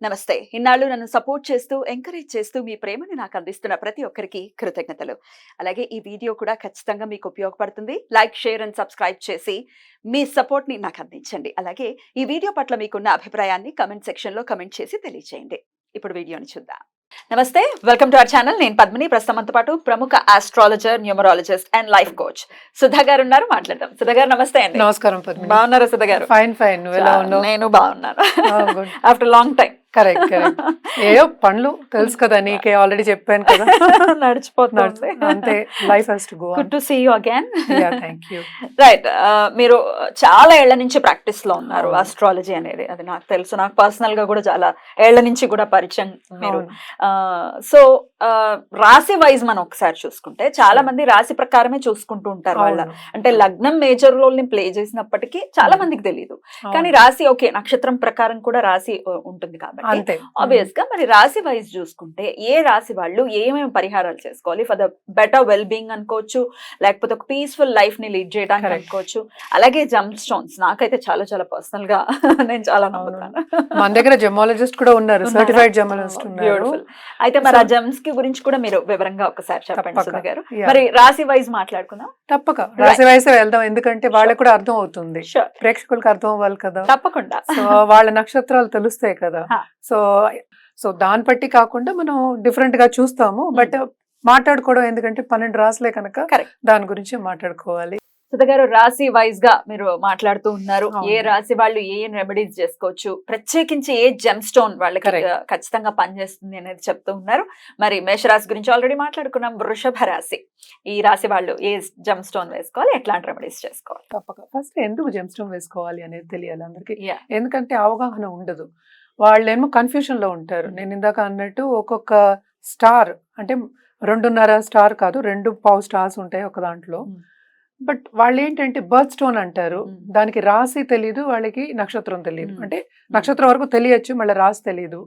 నమస్తే. ఇన్నాళ్ళు నన్ను సపోర్ట్ చేస్తూ, ఎంకరేజ్ చేస్తూ మీ ప్రేమని నాకు అందిస్తున్న ప్రతి ఒక్కరికి కృతజ్ఞతలు. అలాగే ఈ వీడియో కూడా ఖచ్చితంగా మీకు ఉపయోగపడుతుంది. లైక్, షేర్ అండ్ సబ్స్క్రైబ్ చేసి మీ సపోర్ట్‌ని నాకు అందించండి. అలాగే ఈ వీడియో పట్ల మీకున్న అభిప్రాయాన్ని కామెంట్ సెక్షన్‌లో కామెంట్ చేసి తెలియజేయండి. ఇప్పుడు వీడియోని చూద్దాం. నమస్తే. Welcome to our channel. నేను పద్మిని. ప్రస్తుతం మనతో పాటు ప్రముఖ astrologer, numerologist and life coach Sudha గారు ఉన్నారు. మాట్లాడదాం. సుధా గారు నమస్తే అండి. నమస్కారం పద్మిని. బాగున్నారా సుధా గారు? ఫైన్. నువ్వు ఎలా ఉన్నావు? నేను బాగున్నాను. After long time. కరెక్ట్. ఏయో పనులు తెలుసు కదా, నీకే ఆల్రెడీ చెప్పాను కదా. నడిచిపోతుంది అంతే. Life has to go on. Good to see you again. Yeah, thank you. Right. మీరు చాలా ఏళ్ల నుంచి ప్రాక్టీస్ లో ఉన్నారు ఆస్ట్రాలజీ అనేది. అది నాకు తెలుసు. నాకు పర్సనల్ గా కూడా చాలా ఏళ్ల నుంచి కూడా పరిచయం మీరు. సో రాశి వైజ్ మనం ఒకసారి చూసుకుంటే చాలా మంది రాశి ప్రకారమే చూసుకుంటూ ఉంటారు. వాళ్ళ అంటే లగ్నం మేజర్ రోల్ ని ప్లే చేసినప్పటికీ చాలా మందికి తెలియదు. కానీ రాశి ఓకే, నక్షత్రం ప్రకారం కూడా రాశి ఉంటుంది కాబట్టి ఆబ్వియస్ గా మరి రాశి వైజ్ చూసుకుంటే ఏ రాశి వాళ్ళు ఏమేమి పరిహారాలు చేసుకోవాలి for the better well being అనుకోవచ్చు, లేకపోతే ఒక పీస్ఫుల్ లైఫ్ ని లీడ్ చేయడానికి అనుకోవచ్చు. అలాగే జమ్ స్టోన్స్ నాకైతే చాలా చాలా పర్సనల్ గా నేను చాలా నమ్ముతాను. మన దగ్గర జెమాలజిస్ట్ కూడా ఉన్నారు, సర్టిఫైడ్ జెమాలజిస్ట్ ఉన్నారు. బ్యూటిఫుల్. అయితే మరి ఆ జమ్స్ కి గురించి కూడా మీరు వివరంగా ఒకసారి చెప్పండి సుధా గారు. మరి రాశి వైజ్ మాట్లాడుకుందాం. తప్పక రాశి వైజ్ వెళ్దాం, ఎందుకంటే వాళ్ళకి కూడా అర్థం అవుతుంది, ప్రేక్షకులకు అర్థం అవ్వాలి కదా. తప్పకుండా. సో వాళ్ళ నక్షత్రాలు తెలుస్తాయి కదా. సో దాన్ని బట్టి కాకుండా మనం డిఫరెంట్ గా చూస్తాము. బట్ మాట్లాడుకోవడం ఎందుకంటే 12 రాశులే కనుక దాని గురించి మాట్లాడుకోవాలి. సుధా గారు, రాశి వైజ్ గా మీరు మాట్లాడుతూ ఉన్నారు. ఏ రాశి వాళ్ళు ఏ రెమెడీస్ చేసుకోవచ్చు, ప్రత్యేకించి ఏ జెమ్ స్టోన్ వాళ్ళకి ఖచ్చితంగా పనిచేస్తుంది అనేది చెప్తూ ఉన్నారు. మరి మేషరాశి గురించి ఆల్రెడీ మాట్లాడుకున్నాం. వృషభ రాశి, ఈ రాశి వాళ్ళు ఏ జెమ్ స్టోన్ వేసుకోవాలి, ఎట్లాంటి రెమెడీస్ చేసుకోవాలి? తప్పక ఫస్ట్ ఎందుకు జెమ్ స్టోన్ వేసుకోవాలి అనేది తెలియాలి అందరికి. ఎందుకంటే అవగాహన ఉండదు, వాళ్ళేమో కన్ఫ్యూషన్ లో ఉంటారు. నేను ఇందాక అన్నట్టు ఒక్కొక్క స్టార్ అంటే 2.5 స్టార్ కాదు, 2.5 స్టార్స్ ఉంటాయి ఒక దాంట్లో. బట్ వాళ్ళు ఏంటంటే బర్త్ స్టోన్ అంటారు, దానికి రాశి తెలియదు, వాళ్ళకి నక్షత్రం తెలియదు. అంటే నక్షత్రం వరకు తెలియచ్చు, మళ్ళీ రాశి తెలియదు.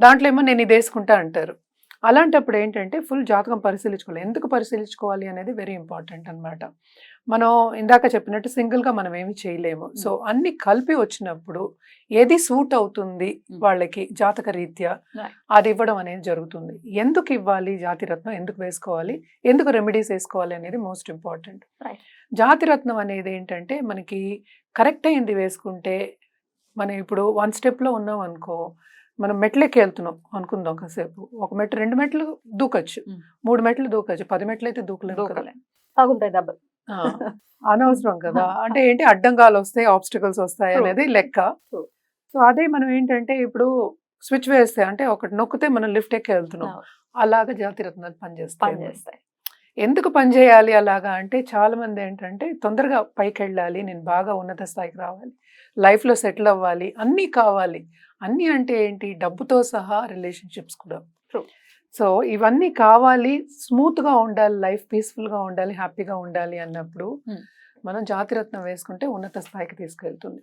దాంట్లో ఏమో నేను ఇది వేసుకుంటా అంటారు. అలాంటప్పుడు ఏంటంటే ఫుల్ జాతకం పరిశీలించుకోవాలి. ఎందుకు పరిశీలించుకోవాలి అనేది వెరీ ఇంపార్టెంట్ అనమాట. మనం ఇందాక చెప్పినట్టు సింగిల్గా మనం ఏమి చేయలేము. సో అన్ని కలిపి వచ్చినప్పుడు ఏది సూట్ అవుతుంది వాళ్ళకి జాతక రీత్యా అది ఇవ్వడం అనేది జరుగుతుంది. ఎందుకు ఇవ్వాలి జాతిరత్నం, ఎందుకు వేసుకోవాలి, ఎందుకు రెమెడీస్ వేసుకోవాలి అనేది మోస్ట్ ఇంపార్టెంట్. జాతిరత్నం అనేది ఏంటంటే మనకి కరెక్ట్ అయింది వేసుకుంటే, మనం ఇప్పుడు 1 స్టెప్లో ఉన్నాం అనుకో, మనం మెట్లెక్కి వెళ్తున్నాం అనుకుందాం, కాసేపు ఒక మెట్టు 2 మెట్లు దూకొచ్చు, 3 మెట్లు దూకొచ్చు, 10 మెట్లు అయితే దూకలేము. అనవసరం కదా. అంటే ఏంటి, అడ్డంగాలు వస్తాయి, ఆబ్స్టికల్స్ వస్తాయి అనేది లెక్క. సో అదే మనం ఏంటంటే ఇప్పుడు స్విచ్ వేస్తే అంటే ఒకటి నొక్కితే మనం లిఫ్ట్ ఎక్కి వెళ్తున్నాం. అలాగా జాతిరత్నాలు పనిచేస్తాయి. ఎందుకు పనిచేయాలి అలాగా అంటే, చాలా మంది ఏంటంటే తొందరగా పైకి వెళ్ళాలి, నేను బాగా ఉన్నత స్థాయికి రావాలి, లైఫ్లో సెటిల్ అవ్వాలి, అన్నీ కావాలి. అన్నీ అంటే ఏంటి, డబ్బుతో సహా రిలేషన్షిప్స్ కూడా. సో ఇవన్నీ కావాలి, స్మూత్గా ఉండాలి, లైఫ్ పీస్ఫుల్గా ఉండాలి, హ్యాపీగా ఉండాలి అన్నప్పుడు మనం జాతిరత్నం వేసుకుంటే ఉన్నత స్థాయికి తీసుకెళ్తుంది.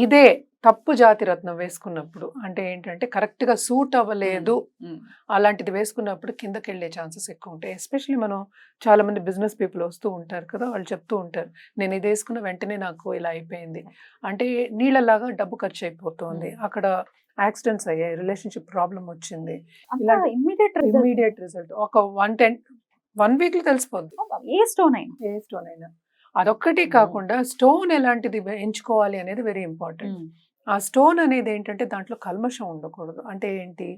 ఇదే తప్పు జాతిరత్నం వేసుకున్నప్పుడు అంటే ఏంటంటే కరెక్ట్గా సూట్ అవ్వలేదు, అలాంటిది వేసుకున్నప్పుడు కిందకి వెళ్ళే ఛాన్సెస్ ఎక్కువ ఉంటాయి. ఎస్పెషల్లీ మనం చాలా మంది బిజినెస్ పీపుల్ వస్తూ ఉంటారు కదా, వాళ్ళు చెప్తూ ఉంటారు, నేను ఇది వేసుకున్న వెంటనే నాకు ఇలా అయిపోయింది అంటే, నీళ్ళలాగా డబ్బు ఖర్చు అయిపోతుంది, అక్కడ యాక్సిడెంట్స్ అయ్యాయి, రిలేషన్షిప్ ప్రాబ్లం వచ్చింది, ఇమీడియట్ రిజల్ట్ ఒక 1 వీక్లో తెలిసిపోద్ది. ఏ స్టోన్ అయినా అదొక్కటి కాకుండా స్టోన్ ఎలాంటిది ఎంచుకోవాలి అనేది వెరీ ఇంపార్టెంట్. ఆ స్టోన్ అనేది ఏంటంటే దాంట్లో కల్మషం ఉండకూడదు. అంటే ఏంటి,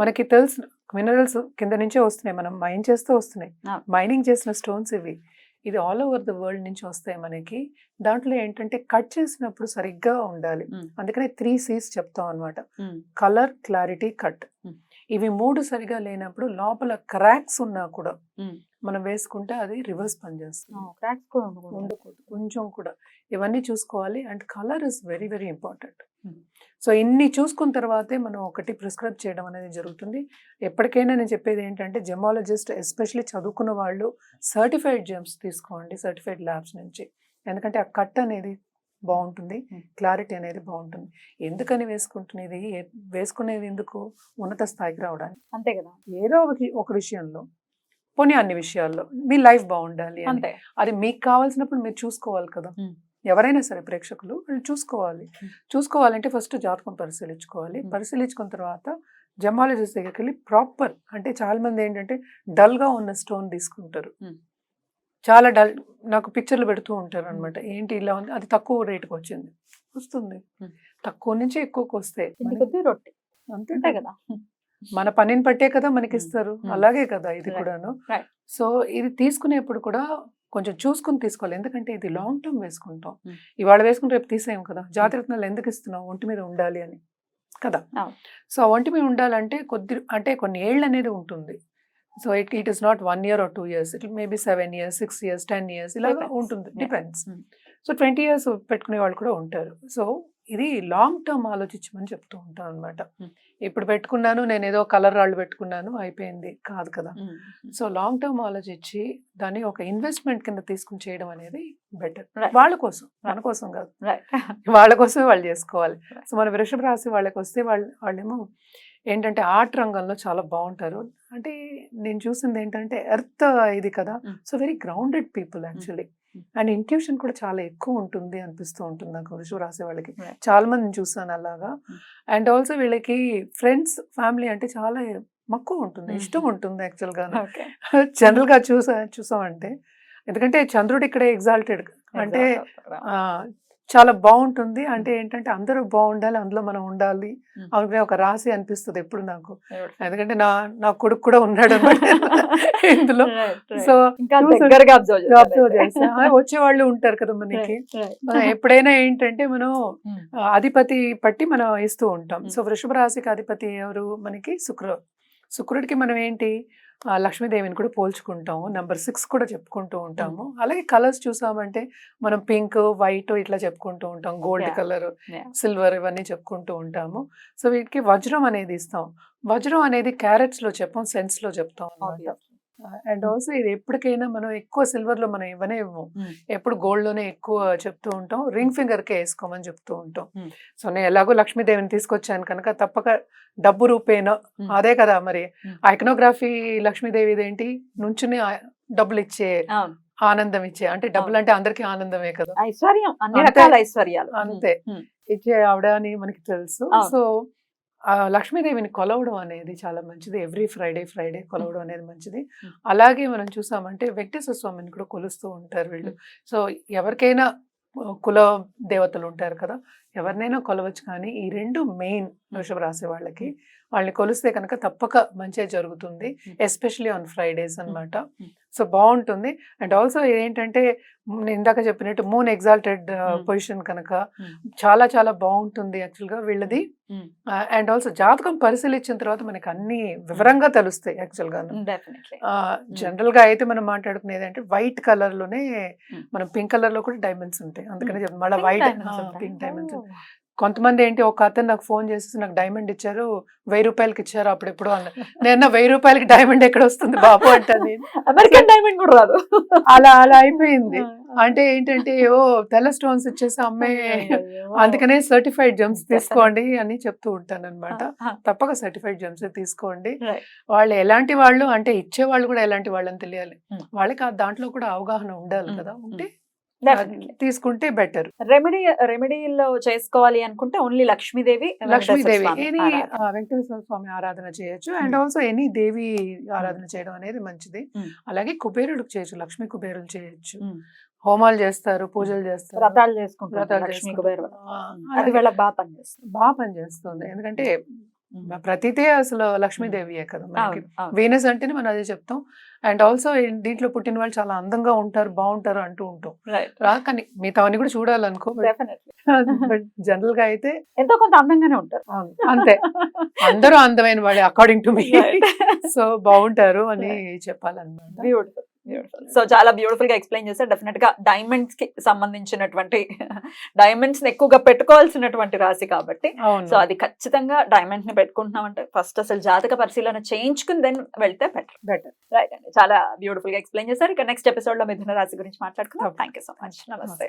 మనకి తెలిసిన మినరల్స్ కింద నుంచే వస్తున్నాయి, మనం మైన్ చేస్తూ వస్తున్నాయి, మైనింగ్ చేసిన స్టోన్స్ ఇది ఆల్ ఓవర్ ద వరల్డ్ నుంచి వస్తాయి మనకి. దాంట్లో ఏంటంటే కట్ చేసినప్పుడు సరిగ్గా ఉండాలి. అందుకనే 3 C's చెప్తాం అనమాట, కలర్, క్లారిటీ, కట్. ఇవి 3 సరిగా లేనప్పుడు లోపల క్రాక్స్ ఉన్నా కూడా మనం వేసుకుంటే అది రివర్స్ పనిచేస్తుంది, ఉండకూడదు కొంచెం కూడా. ఇవన్నీ చూసుకోవాలి. And colour is very very important. So ఇన్ని చూసుకున్న తర్వాతే మనం ఒకటి ప్రిస్క్రైబ్ చేయడం అనేది జరుగుతుంది. ఎప్పటికైనా నేను చెప్పేది ఏంటంటే, జెమాలజిస్ట్ ఎస్పెషల్లీ చదువుకున్న వాళ్ళు సర్టిఫైడ్ జెమ్స్ తీసుకోండి, సర్టిఫైడ్ ల్యాబ్స్ నుంచి. ఎందుకంటే ఆ కట్ అనేది బాగుంటుంది, క్లారిటీ అనేది బాగుంటుంది. ఎందుకని వేసుకునేది ఎందుకు, ఉన్నత స్థాయికి రావడానికి, అంతే కదా. ఏదో ఒక విషయంలో, పోనీ అన్ని విషయాల్లో మీ లైఫ్ బాగుండాలి అంటే, అది మీకు కావాల్సినప్పుడు మీరు చూసుకోవాలి కదా. ఎవరైనా సరే ప్రేక్షకులు వాళ్ళు చూసుకోవాలి. Hmm. చూసుకోవాలంటే ఫస్ట్ జాతకం పరిశీలించుకోవాలి. Hmm. పరిశీలించుకున్న తర్వాత జమాలజిస్ట్ దగ్గరికి వెళ్ళి ప్రాపర్, అంటే చాలా మంది ఏంటంటే డల్గా ఉన్న స్టోన్ తీసుకుంటారు. Hmm. చాలా డల్, నాకు పిక్చర్లు పెడుతూ ఉంటారు అనమాట. ఏంటి ఇలా ఉంది, అది తక్కువ రేటుకి వచ్చింది, వస్తుంది. Hmm. తక్కువ నుంచి ఎక్కువకి వస్తే ఇంటి కొద్ది రొట్టె అంతే అంతే కదా. కదా. మన పనిని పట్టే కదా మనకి ఇస్తారు. Hmm. అలాగే కదా ఇది Right. కూడాను. Right. సో ఇది తీసుకునేప్పుడు కూడా కొంచెం చూసుకుని తీసుకోవాలి. ఎందుకంటే ఇది లాంగ్ టర్మ్ వేసుకుంటాం. Hmm. ఇవాళ వేసుకుని రేపు తీసేయం కదా. జాతిరత్నాలు ఎందుకు ఇస్తున్నాం? ఒంటి మీద ఉండాలి అని కదా. అవును. సో ఆ ఒంటి మీద ఉండాలంటే అంటే కొన్ని ఏళ్ళు అనేది ఉంటుంది. So it is not 1 year or 2 years. It maybe 7 years, 6 years, 10 years ఇలా Depends. ఉంటుంది. Yeah. Depends. Hmm. So 20 years పెట్టుకునే వాళ్ళు కూడా ఉంటారు. సో ఇది లాంగ్ టర్మ్ ఆలోచించమని చెప్తూ ఉంటాను అనమాట. Hmm. ఇప్పుడు పెట్టుకున్నాను, నేను ఏదో కలర్ రాళ్ళు పెట్టుకున్నాను అయిపోయింది కాదు కదా. Hmm. సో లాంగ్ టర్మ్ ఆలోచించి దాన్ని ఒక ఇన్వెస్ట్మెంట్ కింద తీసుకుని చేయడం అనేది బెటర్. Right. వాళ్ళ కోసం, మన కోసం కాదు, Right. వాళ్ళ కోసమే వాళ్ళు చేసుకోవాలి. Right. సో మన వృషభ రాశి వాళ్ళకి వస్తే వాళ్ళేమో ఏంటంటే ఆర్ట్ రంగంలో చాలా బాగుంటారు. అంటే నేను చూసింది ఏంటంటే ఎర్త్ ఇది కదా. Mm. So very grounded people actually. Mm. And intuition కూడా చాలా ఎక్కువ ఉంటుంది అనిపిస్తూ ఉంటుంది నాకు వృషభ రాశి వాళ్ళకి. Right. చాలా మందిని చూసాను అలాగా. Mm. అండ్ ఆల్సో వీళ్ళకి ఫ్రెండ్స్, ఫ్యామిలీ అంటే చాలా మక్కువ ఉంటుంది, Mm. ఇష్టం ఉంటుంది యాక్చువల్గా. Okay. జనరల్గా చూసామంటే, ఎందుకంటే చంద్రుడు ఇక్కడే ఎగ్జాల్టెడ్ అంటే Exactly. ఆ, చాలా బాగుంటుంది. అంటే ఏంటంటే అందరూ బాగుండాలి, అందులో మనం ఉండాలి అనుకునే ఒక రాశి అనిపిస్తుంది ఎప్పుడు నాకు. Beautiful. ఎందుకంటే నా కొడుకు కూడా ఉన్నాడు అన్నమాట ఇందులో. Right, right. సో ఇంకా చూసాను, దగ్గరగా అబ్జర్వ్ అబ్జర్వ్ చేస్తా. వచ్చే వాళ్ళు ఉంటారు కదా మనకి. ఎప్పుడైనా ఏంటంటే మనం అధిపతి పట్టి మనం ఇస్తూ ఉంటాం. సో వృషభ రాశికి అధిపతి ఎవరు? మనకి శుక్రుడికి మనం ఏంటి లక్ష్మీదేవిని కూడా పోల్చుకుంటాము. నెంబర్ 6 కూడా చెప్పుకుంటూ ఉంటాము. అలాగే కలర్స్ చూసామంటే మనం పింక్, వైట్ ఇట్లా చెప్పుకుంటూ ఉంటాం. Gold Yeah. Colour, Yeah. Silver ఇవన్నీ చెప్పుకుంటూ ఉంటాము. సో వీటికి వజ్రం అనేది ఇస్తాం. వజ్రం అనేది క్యారెట్స్ లో చెప్పాం, సెన్స్ లో చెప్తాం అన్నమాట. Obviously. అండ్ ఆల్సో ఇది ఎప్పటికైనా మనం ఎక్కువ సిల్వర్ లో మనం ఇవ్వనే ఇవ్వం. Mm. ఎప్పుడు గోల్డ్ లోనే ఎక్కువ చెప్తూ ఉంటాం. రింగ్ ఫింగర్ కే వేసుకోమని చెప్తూ ఉంటాం. Mm. సో నేను ఎలాగో లక్ష్మీదేవిని తీసుకొచ్చాను కనుక తప్పక డబ్బు రూపేనో Mm. అదే కదా మరి. Mm. ఐకనోగ్రఫీ లక్ష్మీదేవి ఏంటి? నుంచుని డబ్బులు ఇచ్చే, అవును. ఆనందం ఇచ్చే. అంటే డబ్బులు అంటే అందరికీ ఆనందమే కదా. ఐశ్వర్యం, అన్ని అంతే. రకాల ఐశ్వర్యాలు. అంతే. Mm. ఇచ్చే ఆవిడ అని మనకి తెలుసు. అవును. సో ఆ లక్ష్మీదేవిని కొలవడం అనేది చాలా మంచిది. ఎవ్రీ ఫ్రైడే కొలవడం అనేది మంచిది. Mm. అలాగే మనం చూసామంటే వెంకటేశ్వర స్వామిని కూడా కొలుస్తూ ఉంటారు వీళ్ళు. సో ఎవరికైనా కుల దేవతలు ఉంటారు కదా, ఎవరినైనా కొలవచ్చు. కానీ ఈ 2 మెయిన్ వృషభ రాశి వాళ్ళకి. వాళ్ళని కొలిస్తే కనుక తప్పక మంచిగా జరుగుతుంది. ఎస్పెషలీ ఆన్ ఫ్రైడేస్ అన్నమాట. సో బాగుంటుంది. అండ్ ఆల్సో ఏంటంటే నేను ఇందాక చెప్పినట్టు మూన్ ఎగ్జాల్టెడ్ పొజిషన్ కనుక చాలా చాలా బాగుంటుంది యాక్చువల్గా వీళ్ళది. అండ్ ఆల్సో జాతకం పరిశీలించిన తర్వాత మనకి అన్ని వివరంగా తెలుస్తాయి యాక్చువల్గా. Definitely. జనరల్ గా అయితే మనం మాట్లాడుకునేది అంటే వైట్ కలర్ లోనే, మనం పింక్ కలర్ లో కూడా డైమండ్స్ ఉంటాయి. అందుకనే చెప్పి మళ్ళీ Pink వైట్ diamonds ఉంటాయా? Pink diamonds. Oh. కొంతమంది ఏంటి, ఒక అతను నాకు ఫోన్ చేసి నాకు డైమండ్ ఇచ్చారు, 1000 రూపాయలకి ఇచ్చారు అప్పుడు ఎప్పుడు అన్న. నేను 1000 రూపాయలకి డైమండ్ ఎక్కడ వస్తుంది బాబు అంటాను నేను. అమెరికన్ డైమండ్ కూడా రాదు. అలా అయిపోయింది. అంటే ఏంటంటే ఓ తెల్ల స్టోన్స్ ఇచ్చేసి అమ్మే, అందుకనే సర్టిఫైడ్ జెమ్స్ తీసుకోండి అని చెప్తూ ఉంటాను అనమాట. తప్పక సర్టిఫైడ్ జెమ్స్ తీసుకోండి. Right. వాళ్ళు ఎలాంటి వాళ్ళు అంటే ఇచ్చే వాళ్ళు కూడా ఎలాంటి వాళ్ళని తెలియాలి. Hmm. వాళ్ళకి దాంట్లో కూడా అవగాహన ఉండాలి కదా. ఉంటే Definitely. తీసుకుంటే బెటర్. రెమెడీలో చేసుకోవాలి అనుకుంటే ఓన్లీ లక్ష్మీదేవి, లక్ష్మీదేవి వెంకటేశ్వర స్వామి ఎనీ ఆరాధన. వెంకటేశ్వర స్వామి ఆరాధన చేయొచ్చు. అండ్ ఆల్సో ఎనీ దేవి ఆరాధన చేయడం అనేది మంచిది. Hmm. అలాగే కుబేరుడికి చేయొచ్చు, లక్ష్మీ కుబేరులు చేయొచ్చు. Hmm. హోమాలు చేస్తారు, పూజలు చేస్తారు, వ్రతాలు చేసుకుంటారు. వ్రతాలు లక్ష్మీ చేసుకుంటారు. కుబేర అది వీళ్ళకి బాగా పనిచేస్తుంది. బాగా పనిచేస్తుంది. ఎందుకంటే ప్రతిదే అసలు లక్ష్మీదేవియే కదా మనకి. అవును, అవును. వీనస్ అంటేనే మనం అదే చెప్తాం. అండ్ ఆల్సో దీంట్లో పుట్టిన వాళ్ళు చాలా అందంగా ఉంటారు, బాగుంటారు అంటూ ఉంటాం. Right. కానీ మిగతావన్నీ కూడా చూడాలనుకో. Definitely. బట్ జనరల్ గా అయితే ఎంతో కొంత అందంగానే ఉంటారు. అవును, అంతే. అందరూ అందమైన వాళ్ళే according to me. Right. So బాగుంటారు అని చెప్పాలన్నమాట. Beautiful, beautiful. సో చాలా బ్యూటిఫుల్ గా ఎక్స్ప్లెయిన్ చేశారు. డెఫినెట్ గా డైమండ్స్ కి సంబంధించినటువంటి డైమండ్స్ ని ఎక్కువగా పెట్టుకోవాల్సినటువంటి రాశి కాబట్టి, అవును. సో అది ఖచ్చితంగా డైమండ్ ని పెట్టుకుంటున్నామంటే ఫస్ట్ అసలు జాతక పరిశీలన చేయించుకుని దెన్ వెళ్తే బెటర్. బెటర్. రైట్ అండి, చాలా బ్యూటిఫుల్ గా ఎక్స్ప్లెయిన్ చేశారు. ఇక నెక్స్ట్ ఎపిసోడ్ లో మిథున రాశి గురించి మాట్లాడుకుందాం. Thank you so much. నమస్తే.